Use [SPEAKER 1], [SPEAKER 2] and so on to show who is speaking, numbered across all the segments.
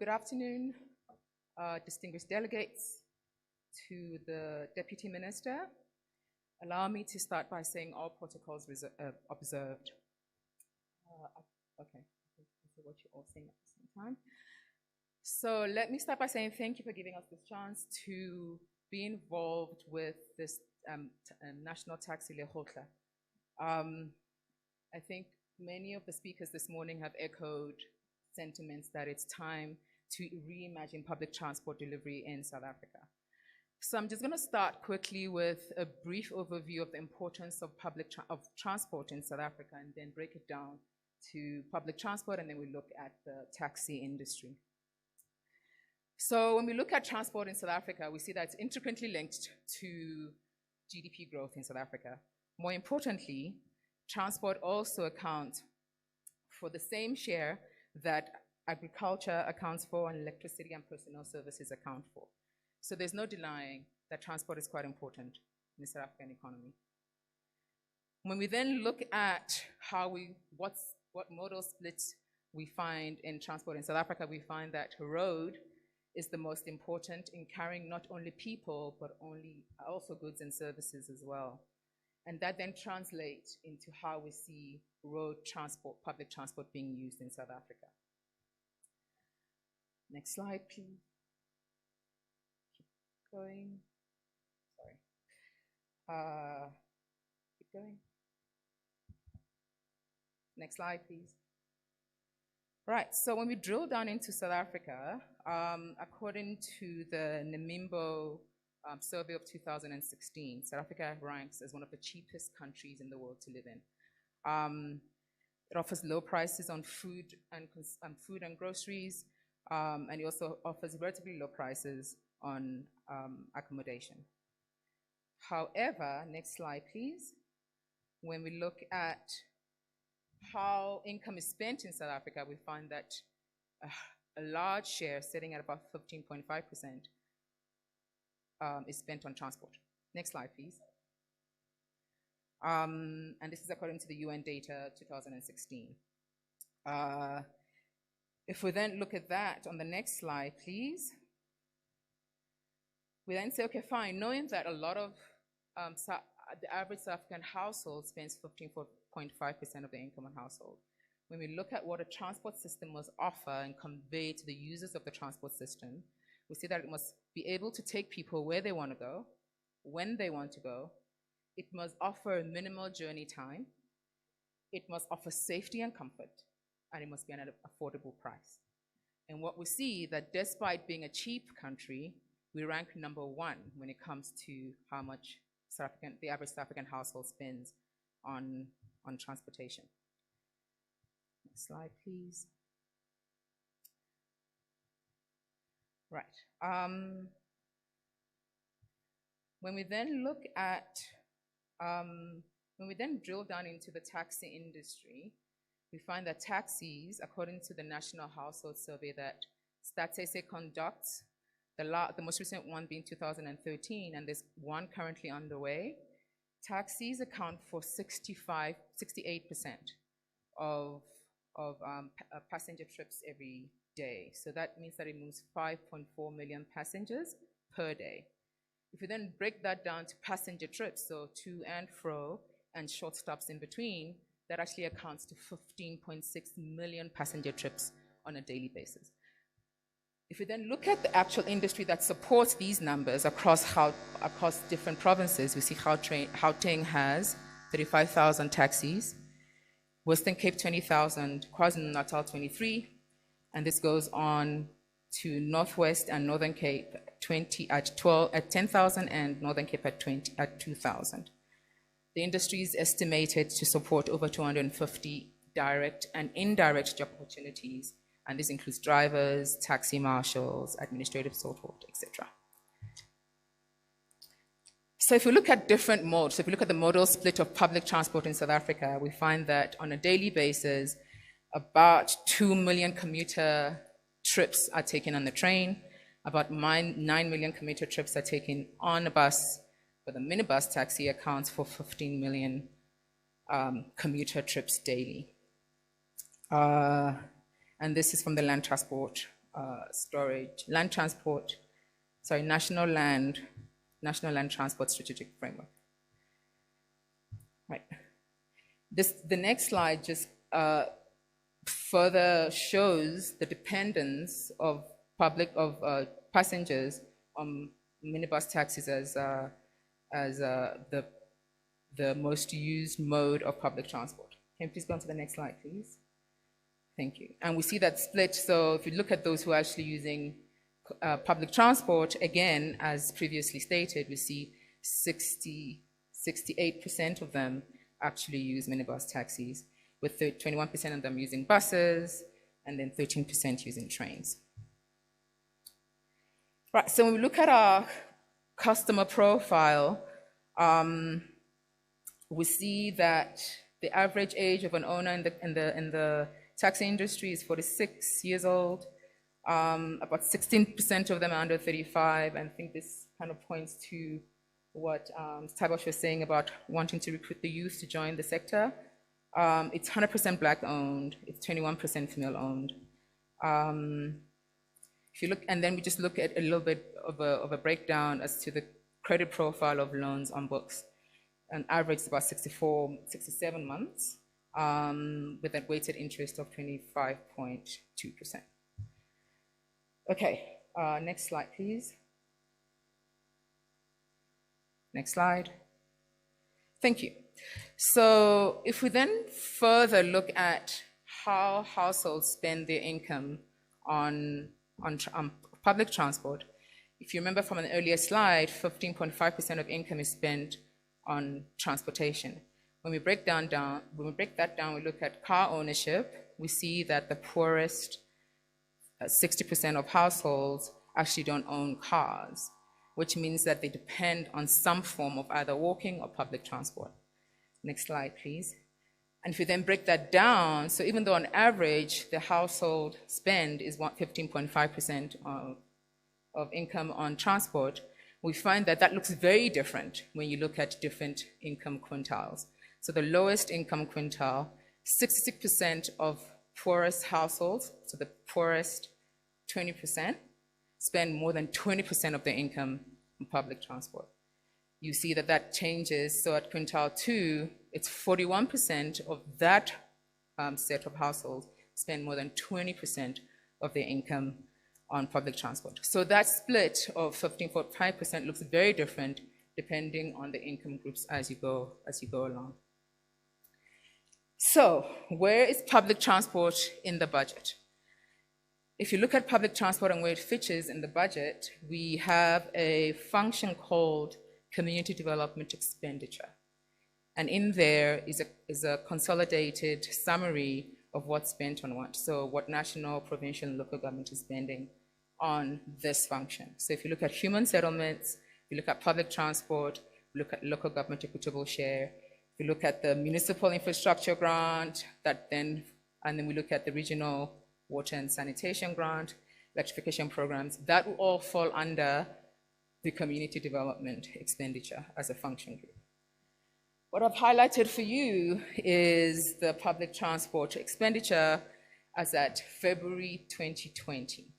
[SPEAKER 1] Good afternoon, distinguished delegates, to the Deputy Minister. Allow me to start by saying all protocols observed. Okay, what you're all saying at the same time. So let me start by saying thank you for giving us this chance to be involved with this national taxi Lekgotla. I think many of the speakers this morning have echoed sentiments that it's time to reimagine public transport delivery in South Africa. So I'm just going to start quickly with a brief overview of the importance of transport in South Africa, and then break it down to public transport, and then we look at the taxi industry. So when we look at transport in South Africa, we see that it's intricately linked to GDP growth in South Africa. More importantly, transport also accounts for the same share that agriculture accounts for and electricity and personal services account for. So there's no denying that transport is quite important in the South African economy. When we then look at what modal splits we find in transport in South Africa, we find that road is the most important in carrying not only people, but also goods and services as well. And that then translates into how we see road transport, public transport being used in South Africa. Next slide, please. Keep going. Sorry. Keep going. Next slide, please. Right, so when we drill down into South Africa, according to the Nemimbo survey of 2016, South Africa ranks as one of the cheapest countries in the world to live in. It offers low prices on food and groceries, and it also offers relatively low prices on accommodation. However, next slide, please. When we look at how income is spent in South Africa, we find that a large share, sitting at about 15.5%, is spent on transport. Next slide, please. And this is according to the UN data 2016. If we then look at that on the next slide, please, we then say, okay, fine, knowing that a lot of the average South African household spends 15.5% of their income on household. When we look at what a transport system must offer and convey to the users of the transport system, we see that it must be able to take people where they want to go, when they want to go. It must offer a minimal journey time. It must offer safety and comfort, and it must be at an affordable price. And what we see that despite being a cheap country, we rank #1 when it comes to how much the average South African household spends on transportation. Next slide, please. Right. When we then look at, when we then drill down into the taxi industry, we find that taxis, according to the National Household Survey that StatsSA conducts, the most recent one being 2013, and there's one currently underway, taxis account for 68% of passenger trips every day. So that means that it moves 5.4 million passengers per day. If you then break that down to passenger trips, so to and fro and short stops in between, that actually accounts to 15.6 million passenger trips on a daily basis. If you then look at the actual industry that supports these numbers across different provinces, we see Gauteng has 35,000 taxis, Western Cape 20,000, KwaZulu-Natal 23, and this goes on to Northwest and Northern Cape at 10,000, and Northern Cape at 2,000. The industry is estimated to support over 250 direct and indirect job opportunities, and this includes drivers, taxi marshals, administrative support, etc. So if we look at different modes, so if we look at the modal split of public transport in South Africa, we find that on a daily basis, about 2 million commuter trips are taken on the train, about 9 million commuter trips are taken on a bus, but the minibus taxi accounts for 15 million commuter trips daily. And this is from the Land Transport storage, National Land Transport Strategic Framework. Right. The next slide just further shows the dependence of passengers on minibus taxis as the most used mode of public transport. Can you please go on to the next slide, please? Thank you. And we see that split. So if you look at those who are actually using public transport, again, as previously stated, we see 68% of them actually use minibus taxis, with 21% of them using buses, and then 13% using trains. Right, so when we look at our customer profile, we see that the average age of an owner in the taxi industry is 46 years old. About 16% of them are under 35, and I think this kind of points to what Tabosh was saying about wanting to recruit the youth to join the sector. It's 100% Black owned, it's 21% female owned. If you look, and then we just look at a little bit of a breakdown as to the credit profile of loans on books. On average, it's about 67 months, with a weighted interest of 25.2%. Okay, next slide, please. Next slide. Thank you. So if we then further look at how households spend their income on public transport, if you remember from an earlier slide, 15.5% of income is spent on transportation. When we break that down, we look at car ownership, we see that the poorest 60% of households actually don't own cars, which means that they depend on some form of either walking or public transport. Next slide, please. And if you then break that down, so even though on average the household spend is 15.5% of income on transport, we find that that looks very different when you look at different income quintiles. So the lowest income quintile, 66% of poorest households, so the poorest 20%, spend more than 20% of their income on public transport. You see that that changes. So at quintile 2, it's 41% of that set of households spend more than 20% of their income on public transport. So that split of 15.5% looks very different depending on the income groups as you go along. So where is public transport in the budget? If you look at public transport and where it features in the budget, we have a function called community development expenditure. And in there is a consolidated summary of what's spent on what. So what national, provincial, and local government is spending on this function. So if you look at human settlements, you look at public transport, look at local government equitable share, we look at the municipal infrastructure grant, and then we look at the regional water and sanitation grant, electrification programs, that will all fall under the community development expenditure as a function group. What I've highlighted for you is the public transport expenditure as at February 2020.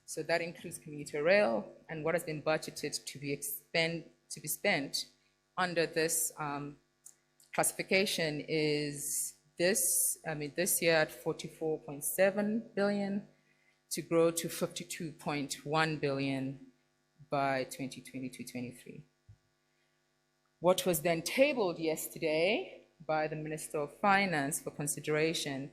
[SPEAKER 1] So that includes commuter rail, and what has been budgeted to be spent under this classification is this year at 44.7 billion to grow to 52.1 billion by 2022-23. What was then tabled yesterday by the Minister of Finance for consideration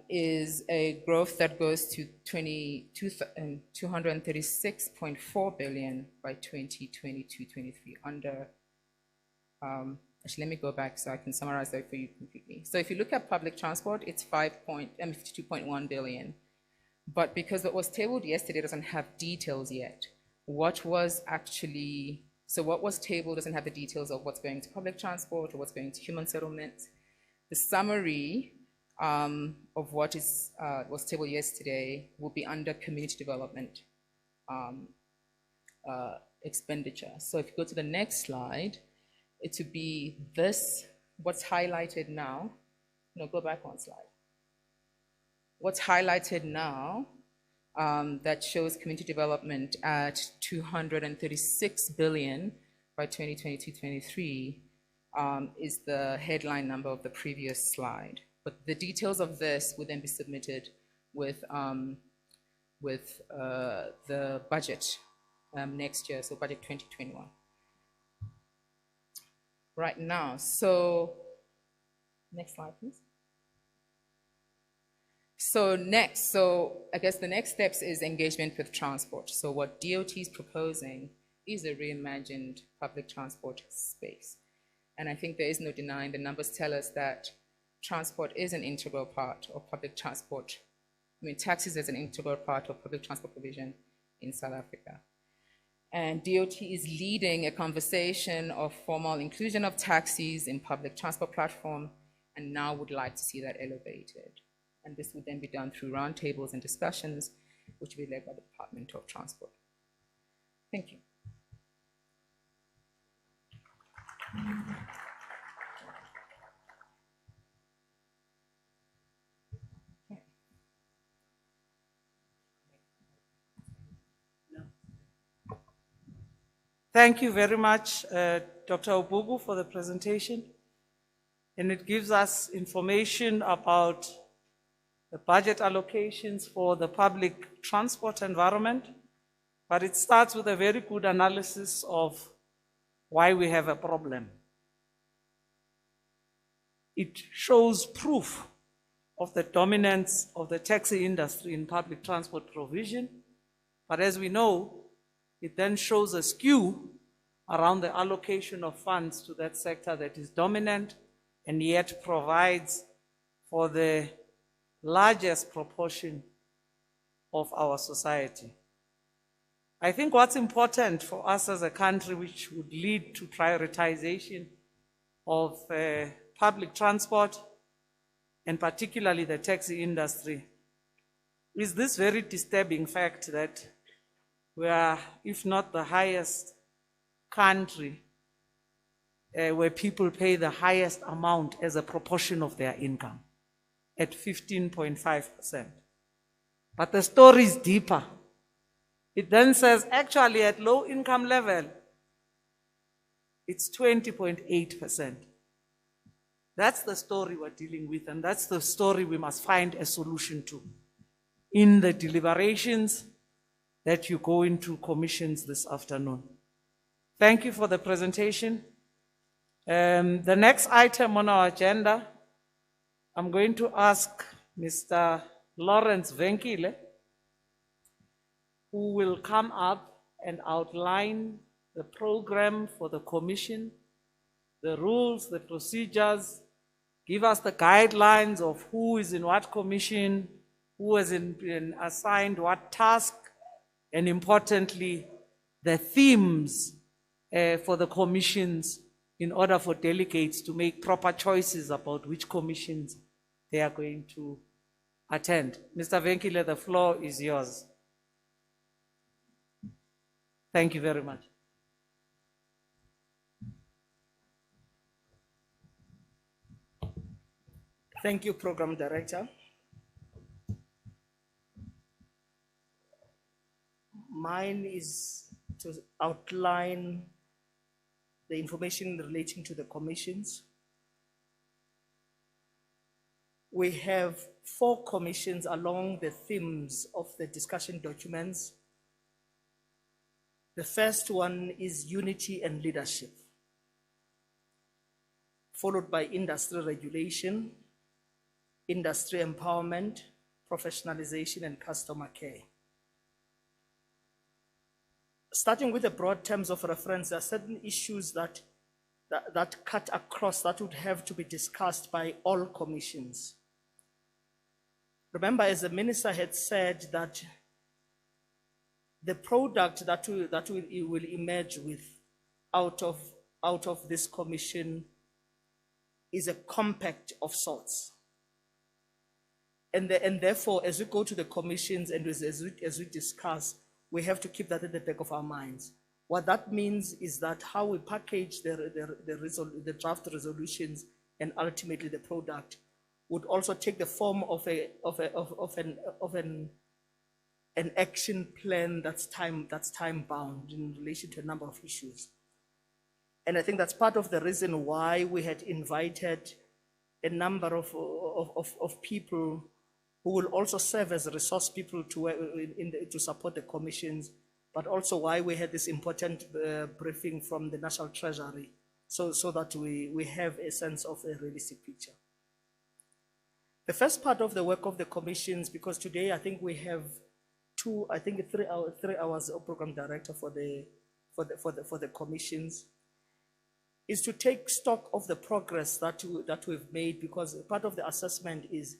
[SPEAKER 1] is a growth that goes to 236.4 billion by 2022-23 under, actually let me go back so I can summarize that for you completely. So if you look at public transport, it's 52.1 billion. But because what was tabled yesterday doesn't have details yet, what was tabled doesn't have the details of what's going to public transport or what's going to human settlements. The summary of what was tabled yesterday will be under community development expenditure. So if you go to the next slide, it would be this, what's highlighted now. No, go back one slide. What's highlighted now that shows community development at 236 billion by 2022-23 is the headline number of the previous slide. But the details of this will then be submitted with the budget next year, so budget 2021. Right now, so next slide, please. So I guess the next steps is engagement with transport. So what DOT is proposing is a reimagined public transport space. And I think there is no denying, the numbers tell us that transport is an integral part of public transport. I mean, taxis is an integral part of public transport provision in South Africa. And DOT is leading a conversation of formal inclusion of taxis in public transport platform, and now would like to see that elevated. And this would then be done through roundtables and discussions, which will be led by the Department of Transport. Thank you.
[SPEAKER 2] Thank you very much, Dr. Obugu, for the presentation. And it gives us information about the budget allocations for the public transport environment, but it starts with a very good analysis of why we have a problem. It shows proof of the dominance of the taxi industry in public transport provision, but as we know, it then shows a skew around the allocation of funds to that sector that is dominant and yet provides for the largest proportion of our society. I think what's important for us as a country, which would lead to prioritization of public transport, and particularly the taxi industry, is this very disturbing fact that we are, if not the highest country, where people pay the highest amount as a proportion of their income, at 15.5%. But the story is deeper. It then says, actually at low income level, it's 20.8%. That's the story we're dealing with, and that's the story we must find a solution to in the deliberations that you go into commissions this afternoon. Thank you for the presentation. The next item on our agenda, I'm going to ask Mr. Lawrence Venkile, who will come up and outline the program for the commission, the rules, the procedures, give us the guidelines of who is in what commission, who has been assigned what task, and importantly, the themes for the commissions in order for delegates to make proper choices about which commissions they are going to attend. Mr. Venkile, the floor is yours. Thank you very much.
[SPEAKER 3] Thank you, Program Director. Mine is to outline the information relating to the commissions. We have 4 commissions along the themes of the discussion documents. The first one is unity and leadership, followed by industry regulation, industry empowerment, professionalization, and customer care. Starting with the broad terms of reference, there are certain issues that cut across that would have to be discussed by all commissions. Remember, as the minister had said, that the product that will emerge with out of this commission is a compact of sorts. And therefore, as we go to the commissions and as we discuss, we have to keep that at the back of our minds. What that means is that how we package the draft resolutions and ultimately the product would also take the form of an action plan that's time bound in relation to a number of issues. And I think that's part of the reason why we had invited a number of people who will also serve as resource people to support the commissions, but also why we had this important briefing from the National Treasury, so that we have a sense of a realistic picture. The first part of the work of the commissions, because today I think we have 3 hours of program director for the commissions, is to take stock of the progress that we've made, because part of the assessment is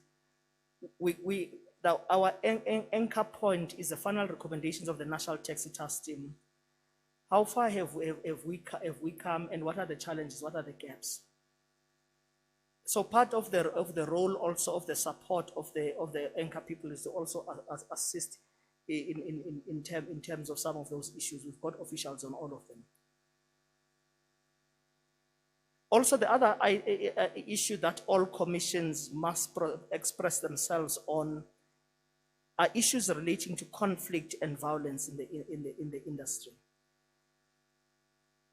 [SPEAKER 3] our anchor point is the final recommendations of the National Taxi Task Team. How far have we come, and what are the challenges, what are the gaps? So part of the role also of the support of the anchor people is to also assist in terms of some of those issues. We've got officials on all of them. Also, the other issue that all commissions must express themselves on are issues relating to conflict and violence in the industry.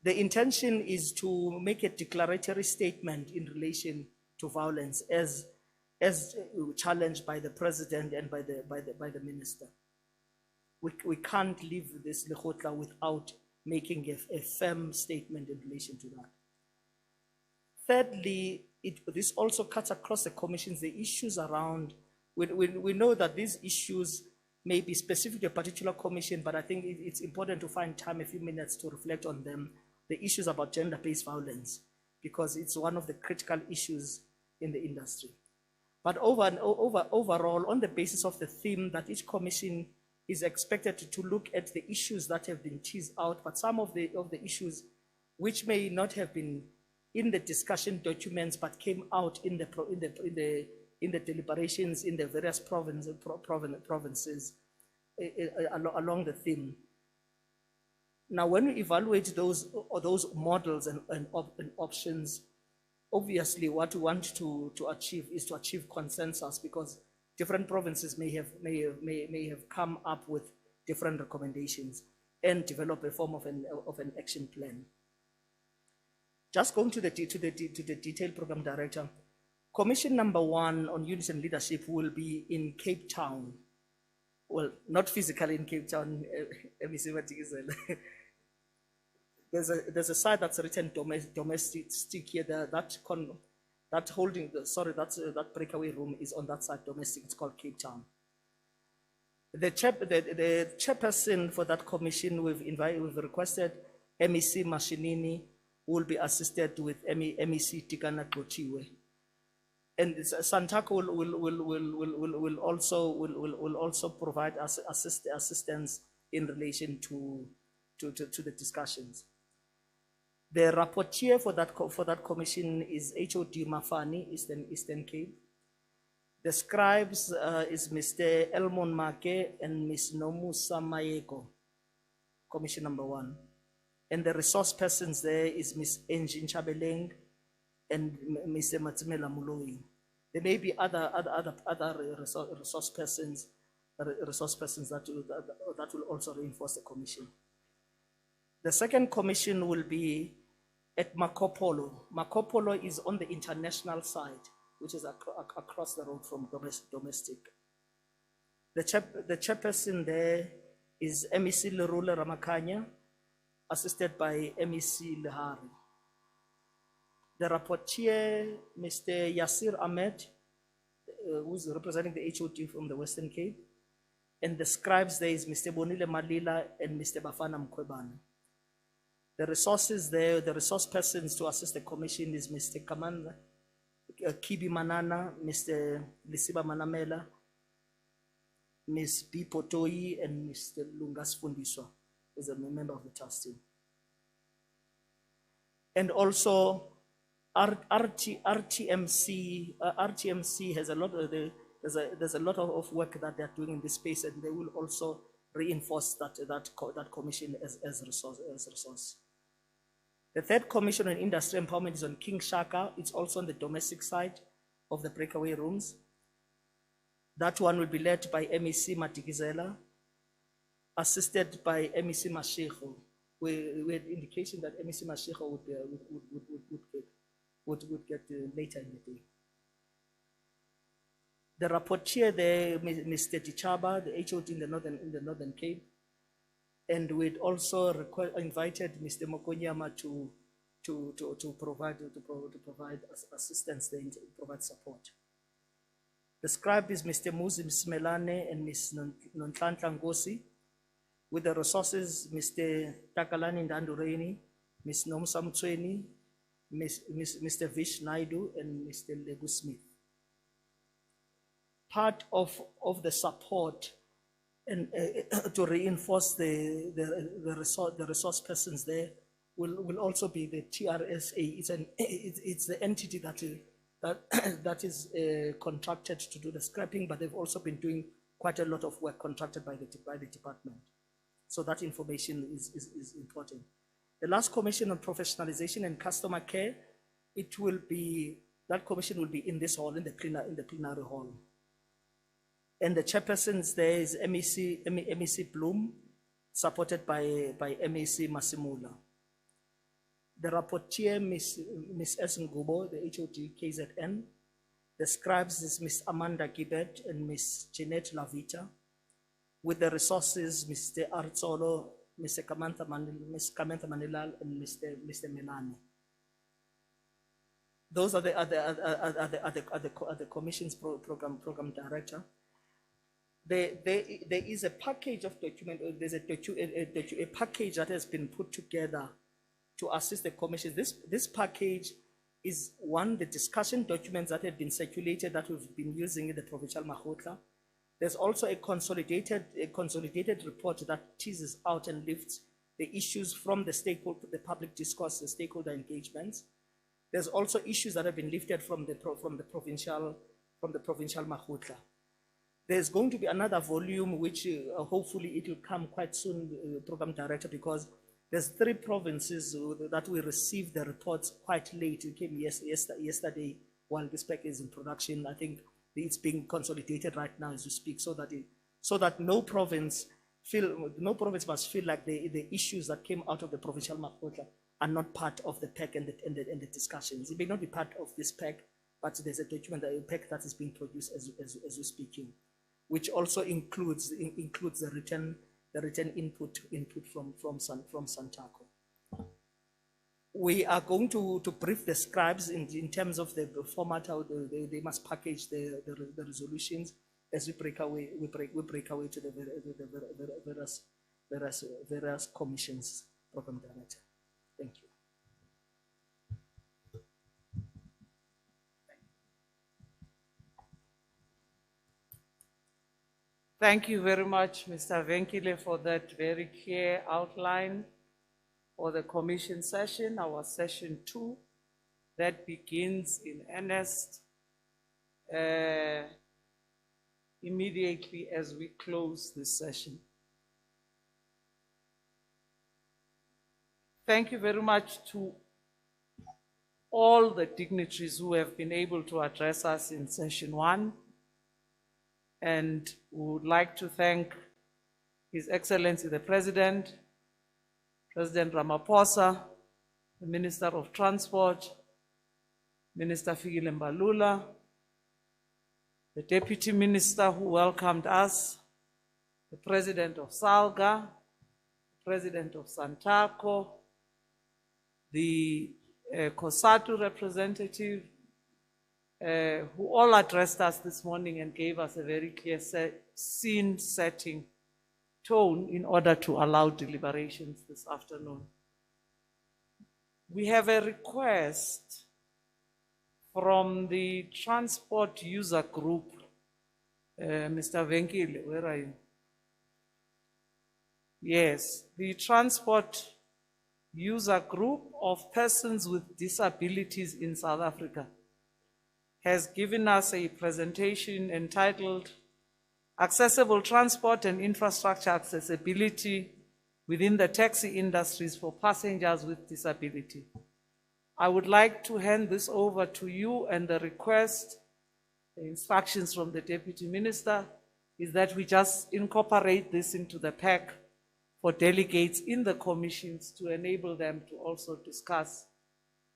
[SPEAKER 3] The intention is to make a declaratory statement in relation to violence as challenged by the president and by the minister. We can't leave this Lekgotla without making a firm statement in relation to that. Thirdly, this also cuts across the commissions, the issues around, we know that these issues may be specific to a particular commission, but I think it's important to find time, a few minutes, to reflect on them, the issues about gender-based violence, because it's one of the critical issues in the industry. But overall, on the basis of the theme that each commission is expected to look at the issues that have been teased out, but some of the issues which may not have been in the discussion documents, but came out in the deliberations in the various provinces along the theme. Now, when we evaluate those models and options, obviously what we want to achieve is to achieve consensus, because different provinces may have come up with different recommendations and develop a form of an action plan. Just going to the detailed program director, commission number 1 on unity and leadership will be in Cape Town. Well, not physically in Cape Town. There's a site that's written domestic here. That breakaway room is on that side, domestic. It's called Cape Town. The chairperson for that commission, we've requested MEC Mashinini, will be assisted with MEC Tikana Klotiwe. And Santako will also provide assistance in relation to the discussions. The rapporteur for that commission is HOD Mafani, Eastern Cape. The scribes is Mr. Elmon Make and Ms. Nomusa Mayeko, commission number 1. And the resource persons there is Ms. Engin Chabeleng and Mr. Matsimela Muloi. There may be other resource persons that will also reinforce the commission. The second commission will be at Makopolo. Makopolo is on the international side, which is across the road from domestic. The chairperson there is MEC Lerule Ramakanya, assisted by MEC Lehari. The rapporteur, Mr. Yasir Ahmed, who's representing the HOD from the Western Cape. And the scribes there is Mr. Bonile Malila and Mr. Bafana Mkwebana. The resources there, the resource persons to assist the commission is Mr. Kamanda, Kibi Manana, Mr. Lisiba Manamela, Ms. B. Potoi, and Mr. Lungas Fundiswa, who is a member of the task team. And also, RTMC has a lot of there's a lot of work that they're doing in this space, and they will also reinforce that commission as resource. The third commission on industry empowerment is on King Shaka. It's also on the domestic side. of the breakaway rooms. That one will be led by MEC Matikizela, assisted by MEC Mashego. We had indication that MEC Mashego would get later in the day. The rapporteur there, Mr. Dichaba, the HOD in the Northern Cape, and we'd also invited Mr. Mokonyama to provide assistance there, to provide support. The scribe is Mr. Muzi Smelane and Ms. Nontlantla Ngosi. With the resources, Mr. Takalani Ndandureni, Ms. Nomsa Mtsweni, Mr. Vish Naidu, and Mr. Legu Smith. Part of the support and to reinforce the resource persons there will also be the TRSA. It's the entity that is contracted to do the scrapping, but they've also been doing quite a lot of work contracted by the department. So that information is important. The last commission on professionalization and customer care, that commission will be in this hall, in the plenary hall. And the chairpersons there is MEC Bloom, supported by MEC Masimula. The rapporteur, Ms. S. Ngubo, the HOD KZN. The scribes is Ms. Amanda Gibbet and Ms. Jeanette Lavita. With the resources, Mr. Artsolo, Ms. Kamantha Manilal, and Mr. Melani. Those are the commission's program director. There is a package of document. There's a package that has been put together to assist the commission. This package is one, the discussion documents that have been circulated that we've been using in the provincial Lekgotla. There's also a consolidated report that teases out and lifts the issues from the public discourse, the stakeholder engagements. There's also issues that have been lifted from the provincial Lekgotla. There's going to be another volume which hopefully it will come quite soon, program director, because there's 3 provinces that we received the reports quite late. It came yesterday while this pack is in production. I think it's being consolidated right now as we speak, so that no province must feel like the issues that came out of the provincial Lekgotla are not part of the pack and the discussions. It may not be part of this pack, but there's a document, a pack that is being produced as we're speaking, which also includes the written input from Santaco. We are going to brief the scribes in terms of the format, how they must package the resolutions as we break away to the various commissions. Program director. Thank you.
[SPEAKER 2] Thank you very much, Mr. Venkile, for that very clear outline for the commission session, our session 2, that begins in earnest immediately as we close this session. Thank you very much to all the dignitaries who have been able to address us in session 1. And we would like to thank His Excellency the President Ramaphosa, the Minister of Transport, Minister Fikile Mbalula, the Deputy Minister who welcomed us, the President of Salga, the President of Santaco, the COSATU representative, who all addressed us this morning and gave us a very clear scene-setting tone in order to allow deliberations this afternoon. We have a request from the transport user group. Mr. Venkile, where are you? Yes, the transport user group of persons with disabilities in South Africa has given us a presentation entitled Accessible Transport and Infrastructure Accessibility Within the Taxi Industries for Passengers with Disability. I would like to hand this over to you and the request the instructions from the Deputy Minister is that we just incorporate this into the pack for delegates in the commissions to enable them to also discuss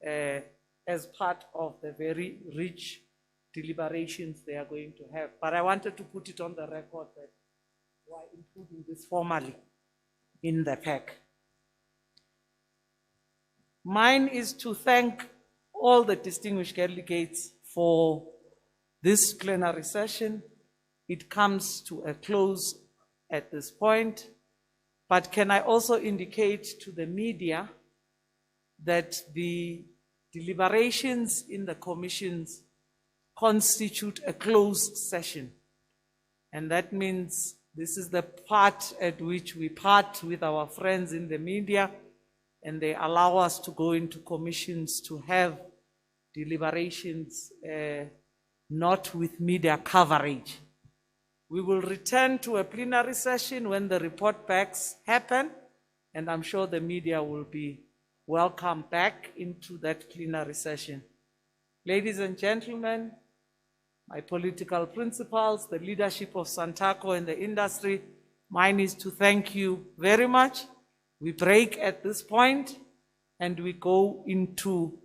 [SPEAKER 2] as part of the very rich deliberations they are going to have. But I wanted to put it on the record that we are including this formally in the pack. Mine is to thank all the distinguished delegates for this plenary session. It comes to a close at this point, but can I also indicate to the media that the deliberations in the commissions constitute a closed session, and that means this is the part at which we part with our friends in the media, and they allow us to go into commissions to have deliberations not with media coverage. We will return to a plenary session when the report backs happen, and I'm sure the media will be welcome back into that plenary session. Ladies and gentlemen, my political principals, the leadership of Santaco and the industry, mine is to thank you very much. We break at this point and we go into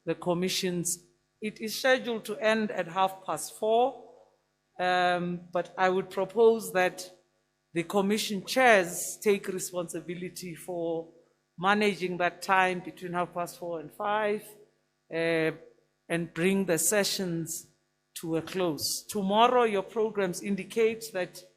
[SPEAKER 2] the commissions. It is scheduled to end at 4:30, but I would propose that the commission chairs take responsibility for managing that time between 4:30 and 5, and bring the sessions to a close. Tomorrow, your programs indicate that